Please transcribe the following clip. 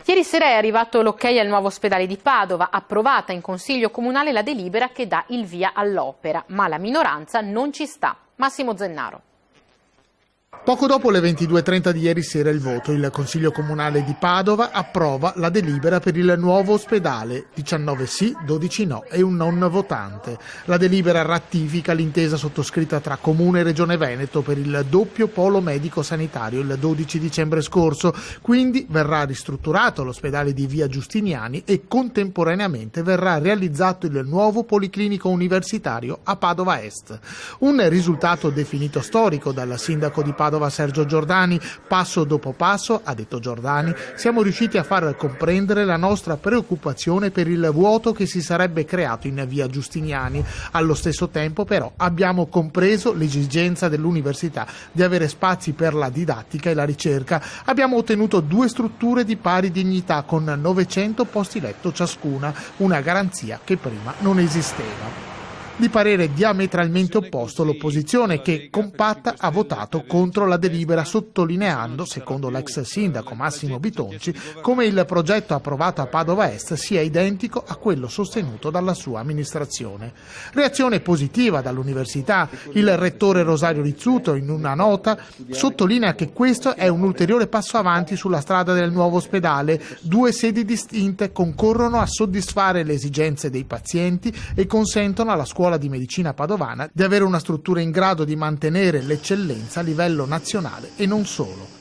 Ieri sera è arrivato l'ok al nuovo ospedale di Padova, approvata in Consiglio Comunale la delibera che dà il via all'opera, ma la minoranza non ci sta. Massimo Zennaro. Poco dopo le 22:30 di ieri sera il voto, il Consiglio Comunale di Padova approva la delibera per il nuovo ospedale, 19 sì, 12 no e un non votante. La delibera ratifica l'intesa sottoscritta tra Comune e Regione Veneto per il doppio polo medico sanitario il 12 dicembre scorso, quindi verrà ristrutturato l'ospedale di via Giustiniani e contemporaneamente verrà realizzato il nuovo policlinico universitario a Padova Est. Un risultato definito storico dal sindaco di Padova Sergio Giordani. Passo dopo passo, ha detto Giordani, siamo riusciti a far comprendere la nostra preoccupazione per il vuoto che si sarebbe creato in via Giustiniani. Allo stesso tempo però abbiamo compreso l'esigenza dell'università di avere spazi per la didattica e la ricerca. Abbiamo ottenuto 2 strutture di pari dignità con 900 posti letto ciascuna, una garanzia che prima non esisteva. Di parere diametralmente opposto l'opposizione che, compatta, ha votato contro la delibera sottolineando, secondo l'ex sindaco Massimo Bitonci, come il progetto approvato a Padova Est sia identico a quello sostenuto dalla sua amministrazione. Reazione positiva dall'università. Il rettore Rosario Rizzuto in una nota sottolinea che questo è un ulteriore passo avanti sulla strada del nuovo ospedale. 2 sedi distinte concorrono a soddisfare le esigenze dei pazienti e consentono alla scuola di medicina padovana di avere una struttura in grado di mantenere l'eccellenza a livello nazionale e non solo.